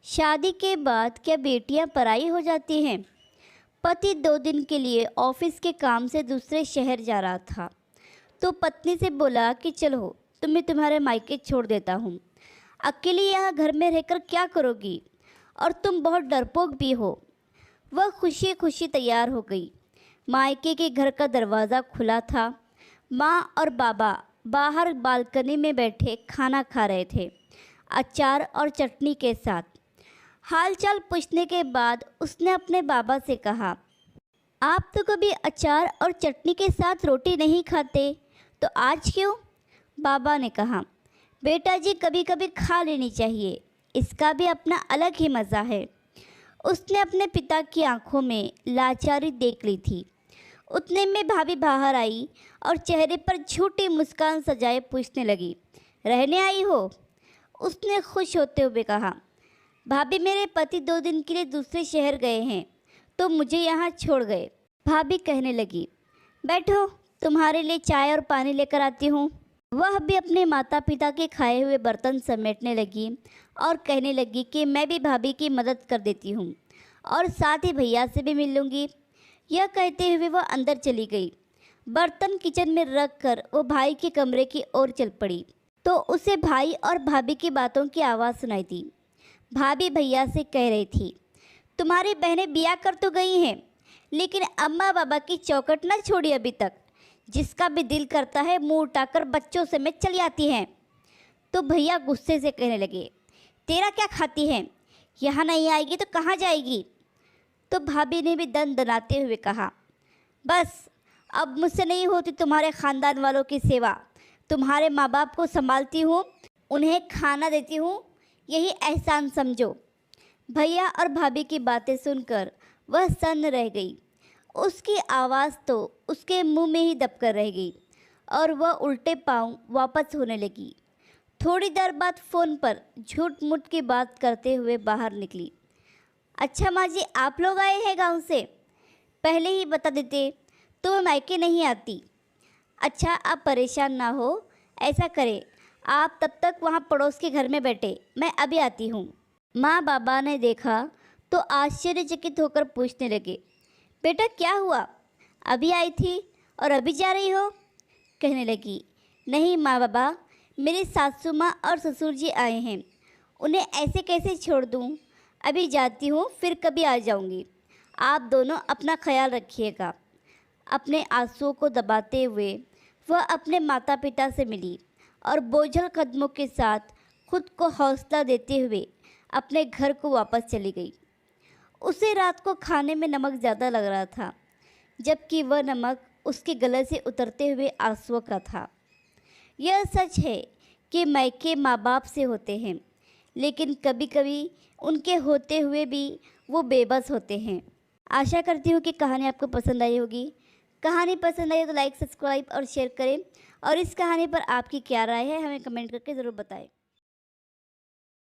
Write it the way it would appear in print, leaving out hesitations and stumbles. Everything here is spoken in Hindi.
शादी के बाद क्या बेटियां पराई हो जाती हैं? पति 2 दिन के लिए ऑफिस के काम से दूसरे शहर जा रहा था, तो पत्नी से बोला कि चलो तुम्हें तुम्हारे मायके छोड़ देता हूँ। अकेली यहाँ घर में रहकर क्या करोगी, और तुम बहुत डरपोक भी हो। वह खुशी खुशी तैयार हो गई। मायके के घर का दरवाज़ा खुला था। माँ और बाबा बाहर बालकनी में बैठे खाना खा रहे थे, अचार और चटनी के साथ। हालचाल पूछने के बाद उसने अपने बाबा से कहा, आप तो कभी अचार और चटनी के साथ रोटी नहीं खाते, तो आज क्यों? बाबा ने कहा, बेटा जी कभी कभी खा लेनी चाहिए, इसका भी अपना अलग ही मज़ा है। उसने अपने पिता की आंखों में लाचारी देख ली थी। उतने में भाभी बाहर आई और चेहरे पर झूठी मुस्कान सजाए पूछने लगी, रहने आई हो? उसने खुश होते हुए कहा, भाभी मेरे पति 2 दिन के लिए दूसरे शहर गए हैं, तो मुझे यहाँ छोड़ गए। भाभी कहने लगी, बैठो तुम्हारे लिए चाय और पानी लेकर आती हूँ। वह भी अपने माता पिता के खाए हुए बर्तन समेटने लगी और कहने लगी कि मैं भी भाभी की मदद कर देती हूँ और साथ ही भैया से भी मिल लूँगी। यह कहते हुए वह अंदर चली गई। बर्तन किचन में रख कर वो भाई के कमरे की ओर चल पड़ी, तो उसे भाई और भाभी की बातों की आवाज़ सुनाई दी। भाभी भैया से कह रही थी, तुम्हारी बहनें बिया कर तो गई हैं, लेकिन अम्मा बाबा की चौखट न छोड़ी अभी तक। जिसका भी दिल करता है मुंह उठाकर बच्चों समेत चली आती हैं। तो भैया गुस्से से कहने लगे, तेरा क्या खाती है, यहाँ नहीं आएगी तो कहाँ जाएगी? तो भाभी ने भी दन दनाते हुए कहा, बस अब मुझसे नहीं होती तुम्हारे ख़ानदान वालों की सेवा। तुम्हारे माँ बाप को संभालती हूँ, उन्हें खाना देती हूँ, यही एहसान समझो। भैया और भाभी की बातें सुनकर वह सन्न रह गई। उसकी आवाज़ तो उसके मुंह में ही दबकर रह गई और वह उल्टे पांव वापस होने लगी। थोड़ी देर बाद फ़ोन पर झूठ मूठ की बात करते हुए बाहर निकली। अच्छा माँ जी, आप लोग आए हैं गांव से? पहले ही बता देते तो मैं मायके नहीं आती। अच्छा आप परेशान ना हो, ऐसा करें आप तब तक वहाँ पड़ोस के घर में बैठे, मैं अभी आती हूँ। माँ बाबा ने देखा तो आश्चर्यचकित होकर पूछने लगे, बेटा क्या हुआ, अभी आई थी और अभी जा रही हो? कहने लगी, नहीं माँ बाबा, मेरी सासू माँ और ससुर जी आए हैं, उन्हें ऐसे कैसे छोड़ दूँ? अभी जाती हूँ, फिर कभी आ जाऊँगी। आप दोनों अपना ख्याल रखिएगा। अपने आंसुओं को दबाते हुए वह अपने माता पिता से मिली और बोझल कदमों के साथ खुद को हौसला देते हुए अपने घर को वापस चली गई। उसे रात को खाने में नमक ज़्यादा लग रहा था, जबकि वह नमक उसके गले से उतरते हुए आंसुओं का था। यह सच है कि मायके माँ बाप से होते हैं, लेकिन कभी कभी उनके होते हुए भी वो बेबस होते हैं। आशा करती हूँ कि कहानी आपको पसंद आई होगी। कहानी पसंद आई तो लाइक, सब्सक्राइब और शेयर करें, और इस कहानी पर आपकी क्या राय है हमें कमेंट करके ज़रूर बताएं।